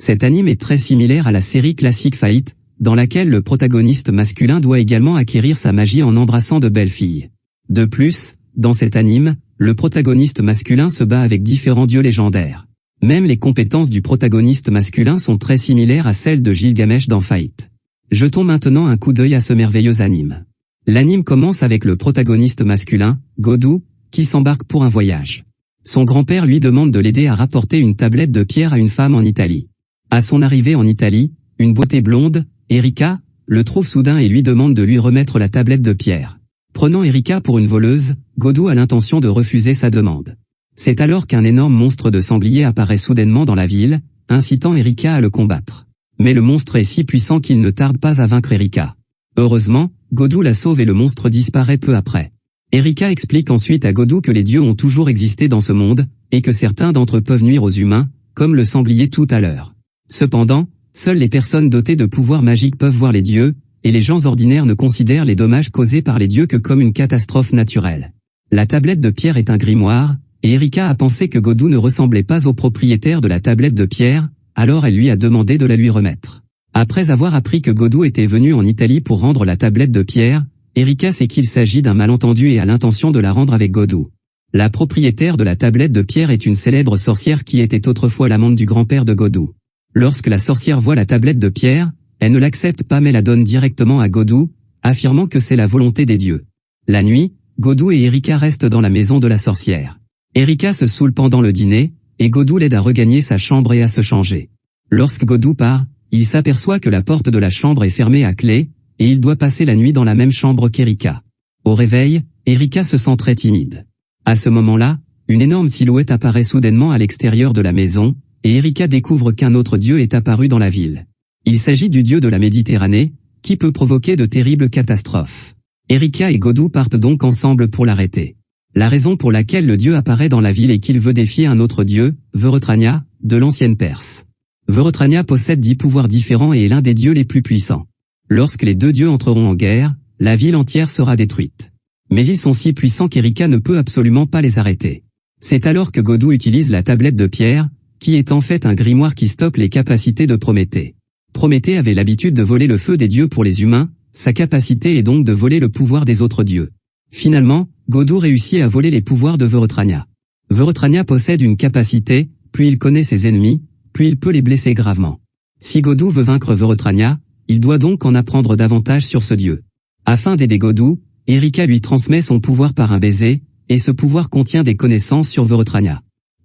Cet anime est très similaire à la série classique Fate, dans laquelle le protagoniste masculin doit également acquérir sa magie en embrassant de belles filles. De plus, dans cet anime, le protagoniste masculin se bat avec différents dieux légendaires. Même les compétences du protagoniste masculin sont très similaires à celles de Gilgamesh dans Fate. Jetons maintenant un coup d'œil à ce merveilleux anime. L'anime commence avec le protagoniste masculin, Godu, qui s'embarque pour un voyage. Son grand-père lui demande de l'aider à rapporter une tablette de pierre à une femme en Italie. À son arrivée en Italie, une beauté blonde, Erika, le trouve soudain et lui demande de lui remettre la tablette de pierre. Prenant Erika pour une voleuse, Godu a l'intention de refuser sa demande. C'est alors qu'un énorme monstre de sanglier apparaît soudainement dans la ville, incitant Erika à le combattre. Mais le monstre est si puissant qu'il ne tarde pas à vaincre Erika. Heureusement, Godu la sauve et le monstre disparaît peu après. Erika explique ensuite à Godu que les dieux ont toujours existé dans ce monde, et que certains d'entre eux peuvent nuire aux humains, comme le sanglier tout à l'heure. Cependant, seules les personnes dotées de pouvoirs magiques peuvent voir les dieux, et les gens ordinaires ne considèrent les dommages causés par les dieux que comme une catastrophe naturelle. La tablette de pierre est un grimoire, et Erika a pensé que Godu ne ressemblait pas au propriétaire de la tablette de pierre, alors elle lui a demandé de la lui remettre. Après avoir appris que Godu était venu en Italie pour rendre la tablette de pierre, Erika sait qu'il s'agit d'un malentendu et a l'intention de la rendre avec Godu. La propriétaire de la tablette de pierre est une célèbre sorcière qui était autrefois l'amante du grand-père de Godu. Lorsque la sorcière voit la tablette de pierre, elle ne l'accepte pas mais la donne directement à Godu, affirmant que c'est la volonté des dieux. La nuit, Godu et Erika restent dans la maison de la sorcière. Erika se saoule pendant le dîner, et Godu l'aide à regagner sa chambre et à se changer. Lorsque Godu part, il s'aperçoit que la porte de la chambre est fermée à clé, et il doit passer la nuit dans la même chambre qu'Erika. Au réveil, Erika se sent très timide. À ce moment-là, une énorme silhouette apparaît soudainement à l'extérieur de la maison, et Erika découvre qu'un autre dieu est apparu dans la ville. Il s'agit du dieu de la Méditerranée, qui peut provoquer de terribles catastrophes. Erika et Godu partent donc ensemble pour l'arrêter. La raison pour laquelle le dieu apparaît dans la ville est qu'il veut défier un autre dieu, Vorotrania, de l'ancienne Perse. Vorotrania possède 10 pouvoirs différents et est l'un des dieux les plus puissants. Lorsque les deux dieux entreront en guerre, la ville entière sera détruite. Mais ils sont si puissants qu'Erika ne peut absolument pas les arrêter. C'est alors que Godu utilise la tablette de pierre, qui est en fait un grimoire qui stocke les capacités de Prométhée. Prométhée avait l'habitude de voler le feu des dieux pour les humains, sa capacité est donc de voler le pouvoir des autres dieux. Finalement, Godu réussit à voler les pouvoirs de Vorotrania. Vorotrania possède une capacité, plus il connaît ses ennemis, plus il peut les blesser gravement. Si Godu veut vaincre Vorotrania, il doit donc en apprendre davantage sur ce dieu. Afin d'aider Godu, Erika lui transmet son pouvoir par un baiser, et ce pouvoir contient des connaissances sur Vorotrania.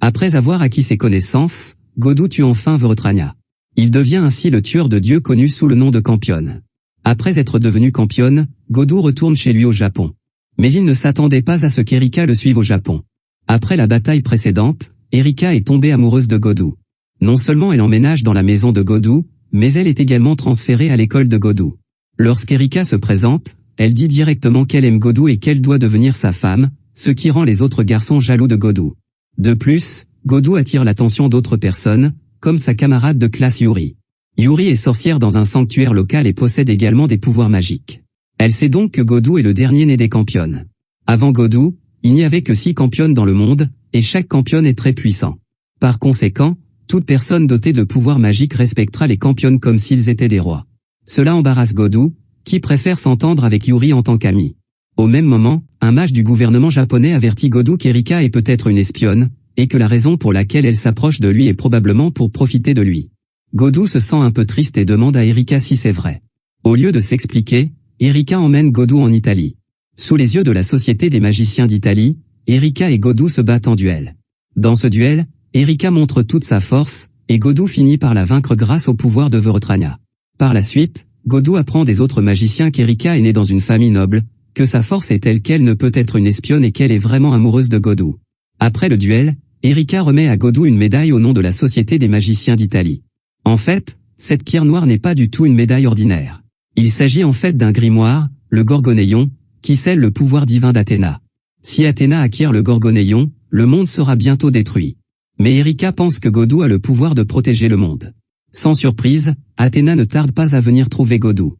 Après avoir acquis ces connaissances, Godu tue enfin Vorotrania. Il devient ainsi le tueur de dieux connu sous le nom de Campione. Après être devenu Campione, Godu retourne chez lui au Japon. Mais il ne s'attendait pas à ce qu'Erika le suive au Japon. Après la bataille précédente, Erika est tombée amoureuse de Godu. Non seulement elle emménage dans la maison de Godu, mais elle est également transférée à l'école de Godu. Lorsqu'Erika se présente, elle dit directement qu'elle aime Godu et qu'elle doit devenir sa femme, ce qui rend les autres garçons jaloux de Godu. De plus, Godu attire l'attention d'autres personnes, comme sa camarade de classe Yuri. Yuri est sorcière dans un sanctuaire local et possède également des pouvoirs magiques. Elle sait donc que Godu est le dernier né des Campiones. Avant Godu, il n'y avait que 6 Campiones dans le monde, et chaque Campione est très puissant. Par conséquent, toute personne dotée de pouvoirs magiques respectera les Campiones comme s'ils étaient des rois. Cela embarrasse Godu, qui préfère s'entendre avec Yuri en tant qu'ami. Au même moment, un mage du gouvernement japonais avertit Godu qu'Erika est peut-être une espionne, et que la raison pour laquelle elle s'approche de lui est probablement pour profiter de lui. Godu se sent un peu triste et demande à Erika si c'est vrai. Au lieu de s'expliquer, Erika emmène Godu en Italie. Sous les yeux de la Société des magiciens d'Italie, Erika et Godu se battent en duel. Dans ce duel, Erika montre toute sa force, et Godu finit par la vaincre grâce au pouvoir de Vorotrania. Par la suite, Godu apprend des autres magiciens qu'Erika est née dans une famille noble, que sa force est telle qu'elle ne peut être une espionne et qu'elle est vraiment amoureuse de Godu. Après le duel, Erika remet à Godu une médaille au nom de la Société des magiciens d'Italie. En fait, cette pierre noire n'est pas du tout une médaille ordinaire. Il s'agit en fait d'un grimoire, le Gorgonéion, qui scelle le pouvoir divin d'Athéna. Si Athéna acquiert le Gorgonéion, le monde sera bientôt détruit. Mais Erika pense que Godu a le pouvoir de protéger le monde. Sans surprise, Athéna ne tarde pas à venir trouver Godu.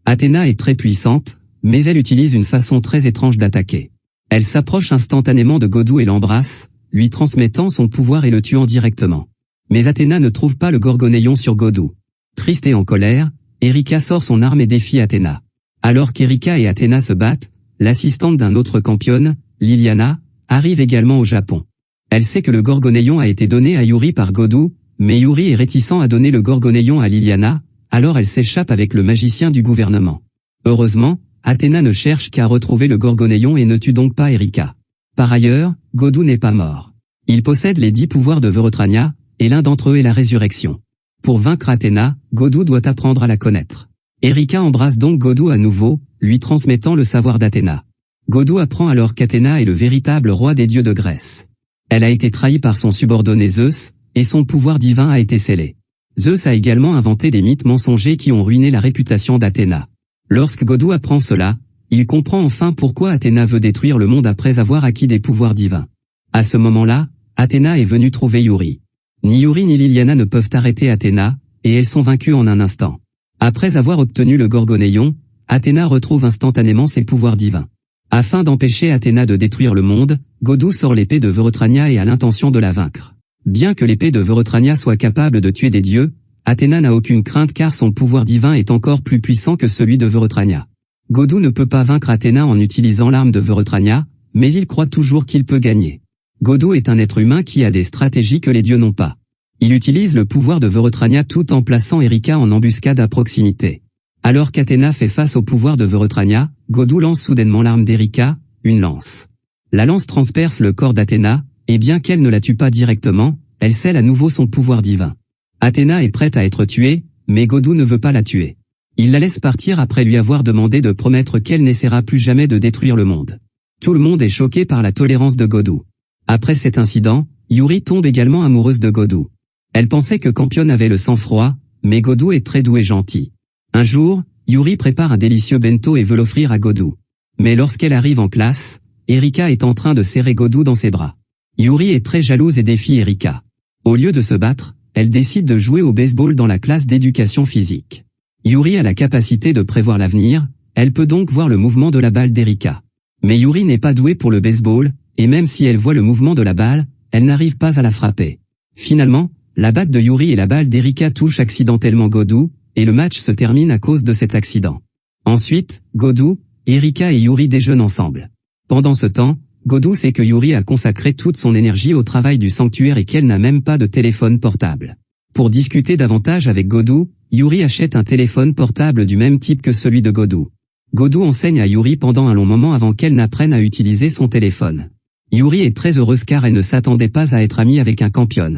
Athéna est très puissante, mais elle utilise une façon très étrange d'attaquer. Elle s'approche instantanément de Godu et l'embrasse, lui transmettant son pouvoir et le tuant directement. Mais Athéna ne trouve pas le gorgonéon sur Godou. Triste et en colère, Erika sort son arme et défie Athéna. Alors qu'Erika et Athéna se battent, l'assistante d'un autre championne, Liliana, arrive également au Japon. Elle sait que le gorgonéon a été donné à Yuri par Godou, mais Yuri est réticent à donner le gorgonéon à Liliana, alors elle s'échappe avec le magicien du gouvernement. Heureusement, Athéna ne cherche qu'à retrouver le gorgonéon et ne tue donc pas Erika. Par ailleurs, Godou n'est pas mort. Il possède les 10 pouvoirs de Vorotrania, et l'un d'entre eux est la résurrection. Pour vaincre Athéna, Godou doit apprendre à la connaître. Erika embrasse donc Godou à nouveau, lui transmettant le savoir d'Athéna. Godou apprend alors qu'Athéna est le véritable roi des dieux de Grèce. Elle a été trahie par son subordonné Zeus, et son pouvoir divin a été scellé. Zeus a également inventé des mythes mensongers qui ont ruiné la réputation d'Athéna. Lorsque Godou apprend cela, il comprend enfin pourquoi Athéna veut détruire le monde après avoir acquis des pouvoirs divins. À ce moment-là, Athéna est venue trouver Yuri. Ni Yuri ni Liliana ne peuvent arrêter Athéna, et elles sont vaincues en un instant. Après avoir obtenu le gorgonéon, Athéna retrouve instantanément ses pouvoirs divins. Afin d'empêcher Athéna de détruire le monde, Godou sort l'épée de Vorotrania et a l'intention de la vaincre. Bien que l'épée de Vorotrania soit capable de tuer des dieux, Athéna n'a aucune crainte car son pouvoir divin est encore plus puissant que celui de Vorotrania. Godou ne peut pas vaincre Athéna en utilisant l'arme de Vorotrania, mais il croit toujours qu'il peut gagner. Godou est un être humain qui a des stratégies que les dieux n'ont pas. Il utilise le pouvoir de Vorotrania tout en plaçant Erika en embuscade à proximité. Alors qu'Athéna fait face au pouvoir de Vorotrania, Godou lance soudainement l'arme d'Erika, une lance. La lance transperce le corps d'Athéna, et bien qu'elle ne la tue pas directement, elle scelle à nouveau son pouvoir divin. Athéna est prête à être tuée, mais Godou ne veut pas la tuer. Il la laisse partir après lui avoir demandé de promettre qu'elle n'essaiera plus jamais de détruire le monde. Tout le monde est choqué par la tolérance de Godou. Après cet incident, Yuri tombe également amoureuse de Godou. Elle pensait que Campion avait le sang-froid, mais Godou est très doux et gentil. Un jour, Yuri prépare un délicieux bento et veut l'offrir à Godou. Mais lorsqu'elle arrive en classe, Erika est en train de serrer Godou dans ses bras. Yuri est très jalouse et défie Erika. Au lieu de se battre, elle décide de jouer au baseball dans la classe d'éducation physique. Yuri a la capacité de prévoir l'avenir, elle peut donc voir le mouvement de la balle d'Erika. Mais Yuri n'est pas douée pour le baseball, et même si elle voit le mouvement de la balle, elle n'arrive pas à la frapper. Finalement, la batte de Yuri et la balle d'Erika touchent accidentellement Godou, et le match se termine à cause de cet accident. Ensuite, Godou, Erika et Yuri déjeunent ensemble. Pendant ce temps, Godou sait que Yuri a consacré toute son énergie au travail du sanctuaire et qu'elle n'a même pas de téléphone portable. Pour discuter davantage avec Godou, Yuri achète un téléphone portable du même type que celui de Godou. Godou enseigne à Yuri pendant un long moment avant qu'elle n'apprenne à utiliser son téléphone. Yuri est très heureuse car elle ne s'attendait pas à être amie avec un Campion.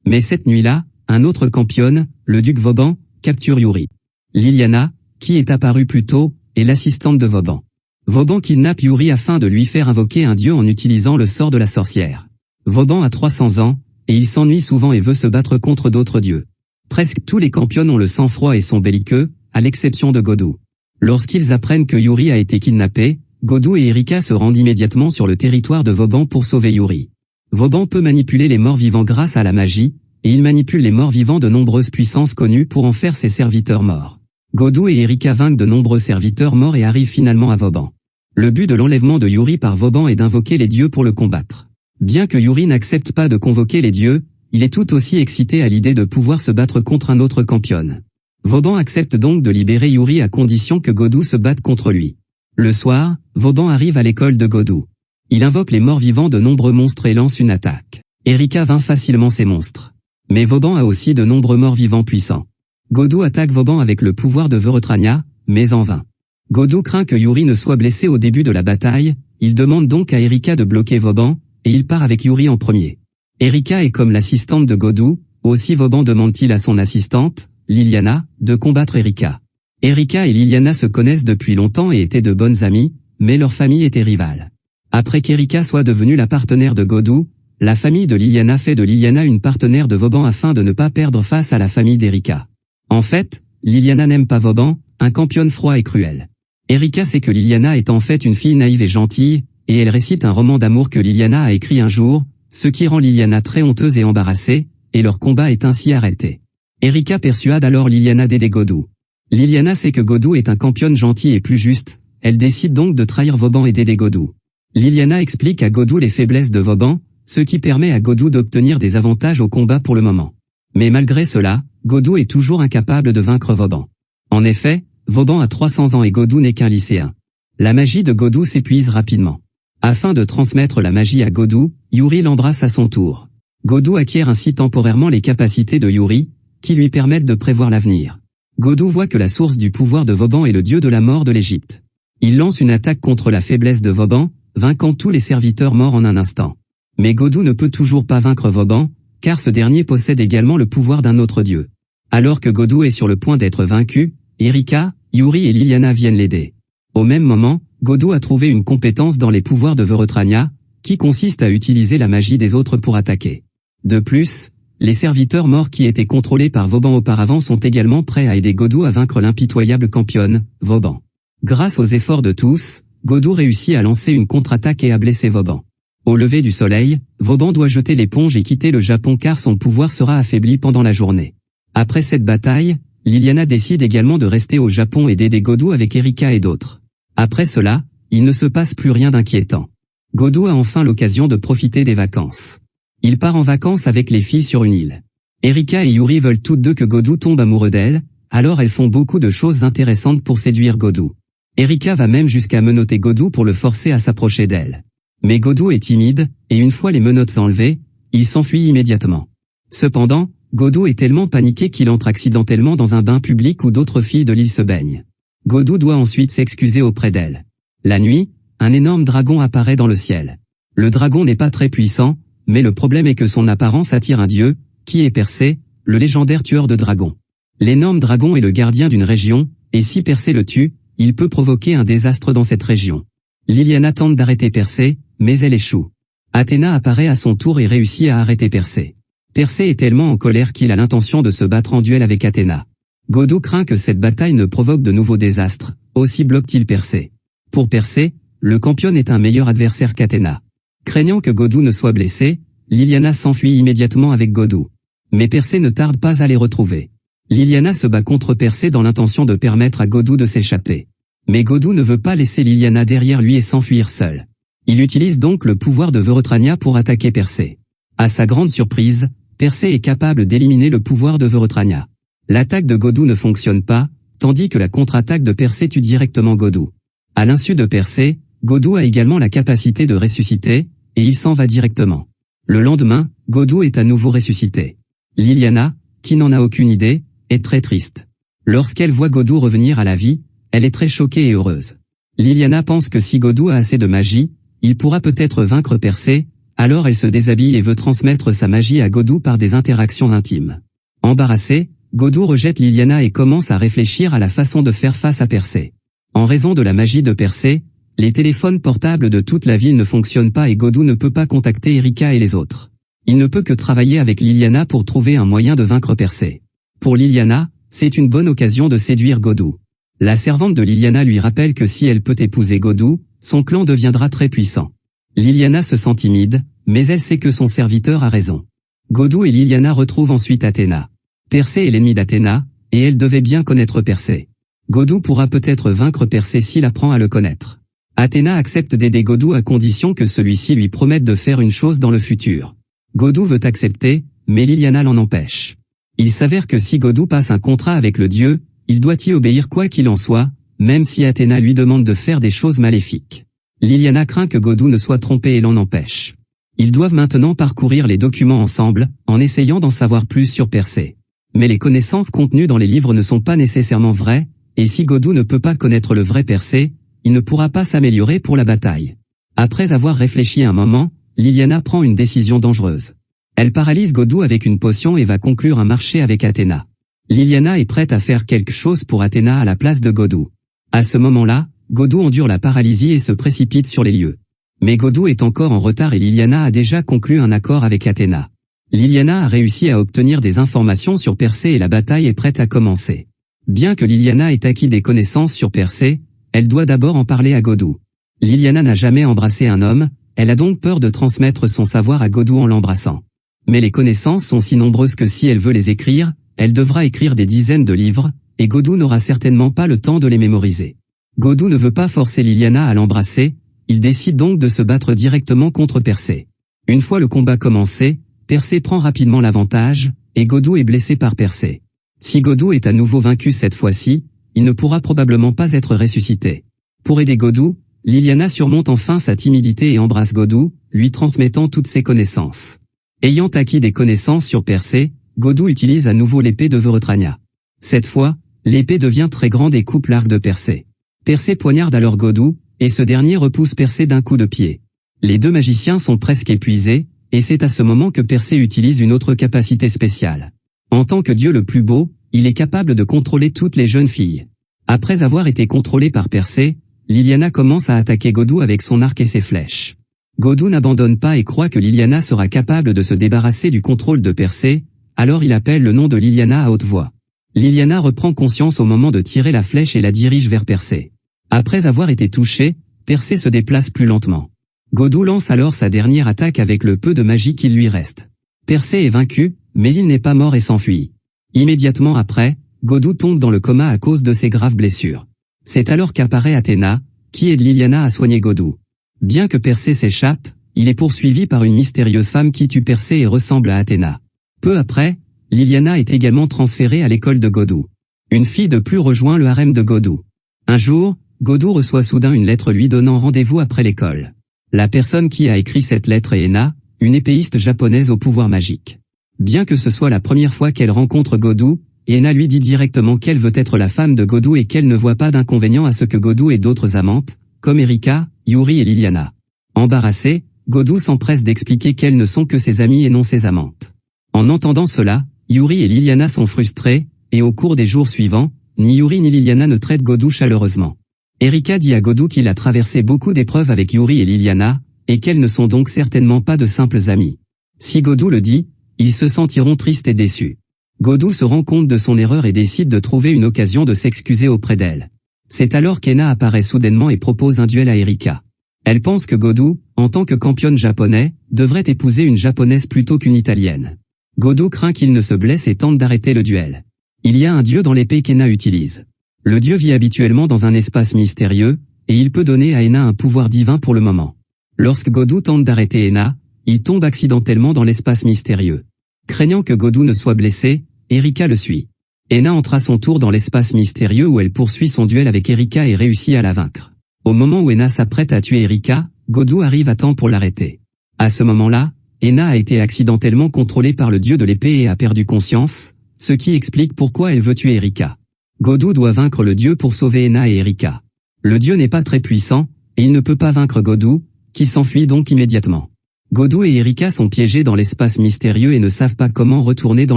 Mais cette nuit-là, un autre Campion, le duc Vauban, capture Yuri. Liliana, qui est apparue plus tôt, est l'assistante de Vauban. Vauban kidnappe Yuri afin de lui faire invoquer un dieu en utilisant le sort de la sorcière. Vauban a 300 ans, et il s'ennuie souvent et veut se battre contre d'autres dieux. Presque tous les Campions ont le sang-froid et sont belliqueux, à l'exception de Godou. Lorsqu'ils apprennent que Yuri a été kidnappé, Godou et Erika se rendent immédiatement sur le territoire de Vauban pour sauver Yuri. Vauban peut manipuler les morts vivants grâce à la magie, et il manipule les morts vivants de nombreuses puissances connues pour en faire ses serviteurs morts. Godou et Erika vainquent de nombreux serviteurs morts et arrivent finalement à Vauban. Le but de l'enlèvement de Yuri par Vauban est d'invoquer les dieux pour le combattre. Bien que Yuri n'accepte pas de convoquer les dieux, il est tout aussi excité à l'idée de pouvoir se battre contre un autre Campion. Vauban accepte donc de libérer Yuri à condition que Godou se batte contre lui. Le soir, Vauban arrive à l'école de Godou. Il invoque les morts vivants de nombreux monstres et lance une attaque. Erika vainc facilement ces monstres. Mais Vauban a aussi de nombreux morts vivants puissants. Godou attaque Vauban avec le pouvoir de Vorotrania, mais en vain. Godou craint que Yuri ne soit blessé au début de la bataille, il demande donc à Erika de bloquer Vauban, et il part avec Yuri en premier. Erika est comme l'assistante de Godou, aussi Vauban demande-t-il à son assistante, Liliana, de combattre Erika. Erika et Liliana se connaissent depuis longtemps et étaient de bonnes amies, mais leur famille était rivale. Après qu'Erika soit devenue la partenaire de Godou, la famille de Liliana fait de Liliana une partenaire de Vauban afin de ne pas perdre face à la famille d'Erika. En fait, Liliana n'aime pas Vauban, un Campion froid et cruel. Erika sait que Liliana est en fait une fille naïve et gentille, et elle récite un roman d'amour que Liliana a écrit un jour, ce qui rend Liliana très honteuse et embarrassée, et leur combat est ainsi arrêté. Erika persuade alors Liliana d'aider Godou. Liliana sait que Godou est un Campion gentil et plus juste, elle décide donc de trahir Vauban et d'aider Godou. Liliana explique à Godou les faiblesses de Vauban, ce qui permet à Godou d'obtenir des avantages au combat pour le moment. Mais malgré cela, Godou est toujours incapable de vaincre Vauban. En effet, Vauban a 300 ans et Godou n'est qu'un lycéen. La magie de Godou s'épuise rapidement. Afin de transmettre la magie à Godou, Yuri l'embrasse à son tour. Godou acquiert ainsi temporairement les capacités de Yuri, qui lui permettent de prévoir l'avenir. Godou voit que la source du pouvoir de Vauban est le dieu de la mort de l'Égypte. Il lance une attaque contre la faiblesse de Vauban, vainquant tous les serviteurs morts en un instant. Mais Godou ne peut toujours pas vaincre Vauban, car ce dernier possède également le pouvoir d'un autre dieu. Alors que Godou est sur le point d'être vaincu, Erika, Yuri et Liliana viennent l'aider. Au même moment, Godou a trouvé une compétence dans les pouvoirs de Vorotrania, qui consiste à utiliser la magie des autres pour attaquer. De plus, les serviteurs morts qui étaient contrôlés par Vauban auparavant sont également prêts à aider Godou à vaincre l'impitoyable championne, Vauban. Grâce aux efforts de tous, Godou réussit à lancer une contre-attaque et à blesser Vauban. Au lever du soleil, Vauban doit jeter l'éponge et quitter le Japon car son pouvoir sera affaibli pendant la journée. Après cette bataille, Liliana décide également de rester au Japon et d'aider Godou avec Erika et d'autres. Après cela, il ne se passe plus rien d'inquiétant. Godou a enfin l'occasion de profiter des vacances. Il part en vacances avec les filles sur une île. Erika et Yuri veulent toutes deux que Godou tombe amoureux d'elle, alors elles font beaucoup de choses intéressantes pour séduire Godou. Erika va même jusqu'à menotter Godou pour le forcer à s'approcher d'elle. Mais Godou est timide, et une fois les menottes enlevées, il s'enfuit immédiatement. Cependant, Godou est tellement paniqué qu'il entre accidentellement dans un bain public où d'autres filles de l'île se baignent. Godou doit ensuite s'excuser auprès d'elle. La nuit, un énorme dragon apparaît dans le ciel. Le dragon n'est pas très puissant, mais le problème est que son apparence attire un dieu, qui est Persée, le légendaire tueur de dragons. L'énorme dragon est le gardien d'une région, et si Persée le tue, il peut provoquer un désastre dans cette région. Liliana tente d'arrêter Persée, mais elle échoue. Athéna apparaît à son tour et réussit à arrêter Persée. Persée est tellement en colère qu'il a l'intention de se battre en duel avec Athéna. Godou craint que cette bataille ne provoque de nouveaux désastres, aussi bloque-t-il Persée. Pour Persée, le championne est un meilleur adversaire qu'Athéna. Craignant que Godou ne soit blessé, Liliana s'enfuit immédiatement avec Godou. Mais Persée ne tarde pas à les retrouver. Liliana se bat contre Persée dans l'intention de permettre à Godou de s'échapper. Mais Godou ne veut pas laisser Liliana derrière lui et s'enfuir seul. Il utilise donc le pouvoir de Vorotrania pour attaquer Persée. À sa grande surprise, Persée est capable d'éliminer le pouvoir de Vorotrania. L'attaque de Godou ne fonctionne pas, tandis que la contre-attaque de Persée tue directement Godou. À l'insu de Persée, Godou a également la capacité de ressusciter, et il s'en va directement. Le lendemain, Godou est à nouveau ressuscité. Liliana, qui n'en a aucune idée, est très triste. Lorsqu'elle voit Godou revenir à la vie, elle est très choquée et heureuse. Liliana pense que si Godou a assez de magie, il pourra peut-être vaincre Persée, alors elle se déshabille et veut transmettre sa magie à Godou par des interactions intimes. Embarrassée, Godou rejette Liliana et commence à réfléchir à la façon de faire face à Persée. En raison de la magie de Persée, les téléphones portables de toute la ville ne fonctionnent pas et Godou ne peut pas contacter Erika et les autres. Il ne peut que travailler avec Liliana pour trouver un moyen de vaincre Persée. Pour Liliana, c'est une bonne occasion de séduire Godou. La servante de Liliana lui rappelle que si elle peut épouser Godou, son clan deviendra très puissant. Liliana se sent timide, mais elle sait que son serviteur a raison. Godou et Liliana retrouvent ensuite Athéna. Persée est l'ennemi d'Athéna, et elle devait bien connaître Persée. Godou pourra peut-être vaincre Persée s'il apprend à le connaître. Athéna accepte d'aider Godou à condition que celui-ci lui promette de faire une chose dans le futur. Godou veut accepter, mais Liliana l'en empêche. Il s'avère que si Godou passe un contrat avec le dieu, il doit y obéir quoi qu'il en soit, même si Athéna lui demande de faire des choses maléfiques. Liliana craint que Godou ne soit trompé et l'en empêche. Ils doivent maintenant parcourir les documents ensemble, en essayant d'en savoir plus sur Persée. Mais les connaissances contenues dans les livres ne sont pas nécessairement vraies, et si Godou ne peut pas connaître le vrai Persée, il ne pourra pas s'améliorer pour la bataille. Après avoir réfléchi un moment, Liliana prend une décision dangereuse. Elle paralyse Godou avec une potion et va conclure un marché avec Athéna. Liliana est prête à faire quelque chose pour Athéna à la place de Godou. À ce moment-là, Godou endure la paralysie et se précipite sur les lieux. Mais Godou est encore en retard et Liliana a déjà conclu un accord avec Athéna. Liliana a réussi à obtenir des informations sur Persée et la bataille est prête à commencer. Bien que Liliana ait acquis des connaissances sur Persée, elle doit d'abord en parler à Godou. Liliana n'a jamais embrassé un homme, elle a donc peur de transmettre son savoir à Godou en l'embrassant. Mais les connaissances sont si nombreuses que si elle veut les écrire, elle devra écrire des dizaines de livres, et Godou n'aura certainement pas le temps de les mémoriser. Godou ne veut pas forcer Liliana à l'embrasser, il décide donc de se battre directement contre Persée. Une fois le combat commencé, Persée prend rapidement l'avantage, et Godou est blessé par Persée. Si Godou est à nouveau vaincu cette fois-ci, il ne pourra probablement pas être ressuscité. Pour aider Godou, Liliana surmonte enfin sa timidité et embrasse Godou, lui transmettant toutes ses connaissances. Ayant acquis des connaissances sur Persée, Godou utilise à nouveau l'épée de Vorotrania. Cette fois, l'épée devient très grande et coupe l'arc de Persée. Persée poignarde alors Godou, et ce dernier repousse Persée d'un coup de pied. Les deux magiciens sont presque épuisés, et c'est à ce moment que Persée utilise une autre capacité spéciale. En tant que dieu le plus beau, il est capable de contrôler toutes les jeunes filles. Après avoir été contrôlé par Persée, Liliana commence à attaquer Godou avec son arc et ses flèches. Godou n'abandonne pas et croit que Liliana sera capable de se débarrasser du contrôle de Persée, alors il appelle le nom de Liliana à haute voix. Liliana reprend conscience au moment de tirer la flèche et la dirige vers Persée. Après avoir été touché, Persée se déplace plus lentement. Godou lance alors sa dernière attaque avec le peu de magie qu'il lui reste. Persée est vaincu, mais il n'est pas mort et s'enfuit. Immédiatement après, Godou tombe dans le coma à cause de ses graves blessures. C'est alors qu'apparaît Athéna, qui aide Liliana à soigner Godou. Bien que Persée s'échappe, il est poursuivi par une mystérieuse femme qui tue Persée et ressemble à Athéna. Peu après, Liliana est également transférée à l'école de Godou. Une fille de plus rejoint le harem de Godou. Un jour, Godou reçoit soudain une lettre lui donnant rendez-vous après l'école. La personne qui a écrit cette lettre est Ena, une épéiste japonaise au pouvoir magique. Bien que ce soit la première fois qu'elle rencontre Godou, Ena lui dit directement qu'elle veut être la femme de Godou et qu'elle ne voit pas d'inconvénient à ce que Godou ait d'autres amantes, comme Erika, Yuri et Liliana. Embarrassée, Godou s'empresse d'expliquer qu'elles ne sont que ses amies et non ses amantes. En entendant cela, Yuri et Liliana sont frustrés, et au cours des jours suivants, ni Yuri ni Liliana ne traitent Godou chaleureusement. Erika dit à Godou qu'il a traversé beaucoup d'épreuves avec Yuri et Liliana, et qu'elles ne sont donc certainement pas de simples amies. Si Godou le dit, ils se sentiront tristes et déçus. Godou se rend compte de son erreur et décide de trouver une occasion de s'excuser auprès d'elle. C'est alors qu'Ena apparaît soudainement et propose un duel à Erika. Elle pense que Godou, en tant que championne japonais, devrait épouser une japonaise plutôt qu'une italienne. Godou craint qu'il ne se blesse et tente d'arrêter le duel. Il y a un dieu dans l'épée qu'Ena utilise. Le dieu vit habituellement dans un espace mystérieux, et il peut donner à Ena un pouvoir divin pour le moment. Lorsque Godou tente d'arrêter Ena, il tombe accidentellement dans l'espace mystérieux. Craignant que Godou ne soit blessé, Erika le suit. Ena entre à son tour dans l'espace mystérieux où elle poursuit son duel avec Erika et réussit à la vaincre. Au moment où Ena s'apprête à tuer Erika, Godou arrive à temps pour l'arrêter. À ce moment-là, Ena a été accidentellement contrôlée par le dieu de l'épée et a perdu conscience, ce qui explique pourquoi elle veut tuer Erika. Godou doit vaincre le dieu pour sauver Ena et Erika. Le dieu n'est pas très puissant, et il ne peut pas vaincre Godou, qui s'enfuit donc immédiatement. Godou et Erika sont piégés dans l'espace mystérieux et ne savent pas comment retourner dans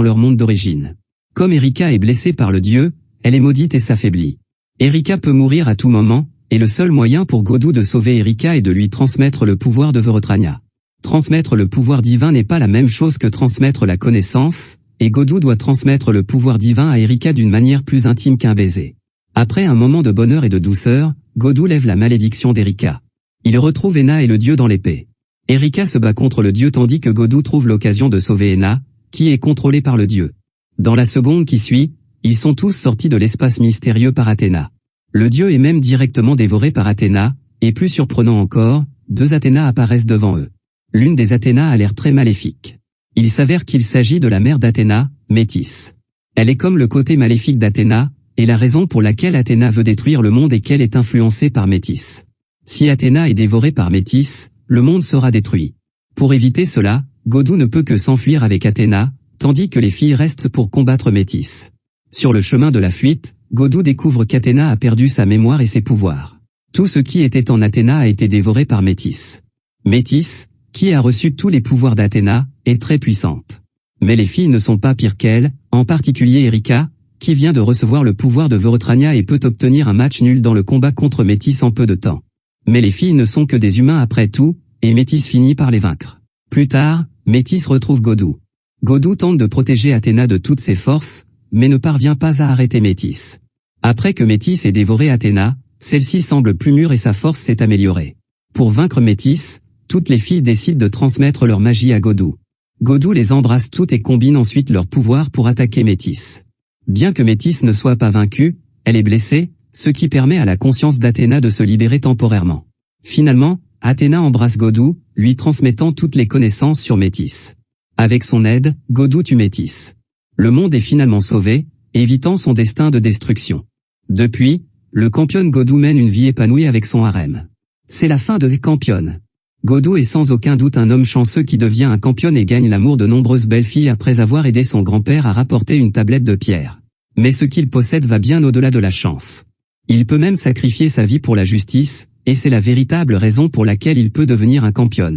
leur monde d'origine. Comme Erika est blessée par le dieu, elle est maudite et s'affaiblit. Erika peut mourir à tout moment, et le seul moyen pour Godou de sauver Erika est de lui transmettre le pouvoir de Vorotrania. Transmettre le pouvoir divin n'est pas la même chose que transmettre la connaissance, et Godou doit transmettre le pouvoir divin à Erika d'une manière plus intime qu'un baiser. Après un moment de bonheur et de douceur, Godou lève la malédiction d'Erika. Il retrouve Ena et le dieu dans l'épée. Erika se bat contre le dieu tandis que Godou trouve l'occasion de sauver Ena, qui est contrôlée par le dieu. Dans la seconde qui suit, ils sont tous sortis de l'espace mystérieux par Athéna. Le dieu est même directement dévoré par Athéna, et plus surprenant encore, deux Athéna apparaissent devant eux. L'une des Athéna a l'air très maléfique. Il s'avère qu'il s'agit de la mère d'Athéna, Métis. Elle est comme le côté maléfique d'Athéna, et la raison pour laquelle Athéna veut détruire le monde est qu'elle est influencée par Métis. Si Athéna est dévorée par Métis, le monde sera détruit. Pour éviter cela, Godou ne peut que s'enfuir avec Athéna, tandis que les filles restent pour combattre Métis. Sur le chemin de la fuite, Godou découvre qu'Athéna a perdu sa mémoire et ses pouvoirs. Tout ce qui était en Athéna a été dévoré par Métis. Métis, qui a reçu tous les pouvoirs d'Athéna, est très puissante. Mais les filles ne sont pas pires qu'elle, en particulier Erika, qui vient de recevoir le pouvoir de Vorotrania et peut obtenir un match nul dans le combat contre Métis en peu de temps. Mais les filles ne sont que des humains après tout, et Métis finit par les vaincre. Plus tard, Métis retrouve Godou. Godou tente de protéger Athéna de toutes ses forces, mais ne parvient pas à arrêter Métis. Après que Métis ait dévoré Athéna, celle-ci semble plus mûre et sa force s'est améliorée. Pour vaincre Métis, toutes les filles décident de transmettre leur magie à Godou. Godou les embrasse toutes et combine ensuite leurs pouvoirs pour attaquer Métis. Bien que Métis ne soit pas vaincue, elle est blessée, ce qui permet à la conscience d'Athéna de se libérer temporairement. Finalement, Athéna embrasse Godou, lui transmettant toutes les connaissances sur Métis. Avec son aide, Godou tue Métis. Le monde est finalement sauvé, évitant son destin de destruction. Depuis, le Campion Godou mène une vie épanouie avec son harem. C'est la fin de Campion. Godou est sans aucun doute un homme chanceux qui devient un Campion et gagne l'amour de nombreuses belles filles après avoir aidé son grand-père à rapporter une tablette de pierre. Mais ce qu'il possède va bien au-delà de la chance. Il peut même sacrifier sa vie pour la justice, et c'est la véritable raison pour laquelle il peut devenir un Campion.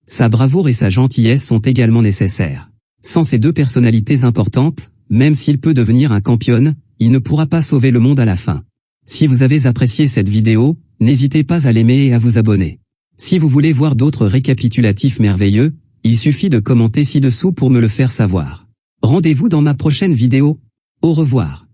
Sa bravoure et sa gentillesse sont également nécessaires. Sans ces deux personnalités importantes, même s'il peut devenir un Campion, il ne pourra pas sauver le monde à la fin. Si vous avez apprécié cette vidéo, n'hésitez pas à l'aimer et à vous abonner. Si vous voulez voir d'autres récapitulatifs merveilleux, il suffit de commenter ci-dessous pour me le faire savoir. Rendez-vous dans ma prochaine vidéo. Au revoir.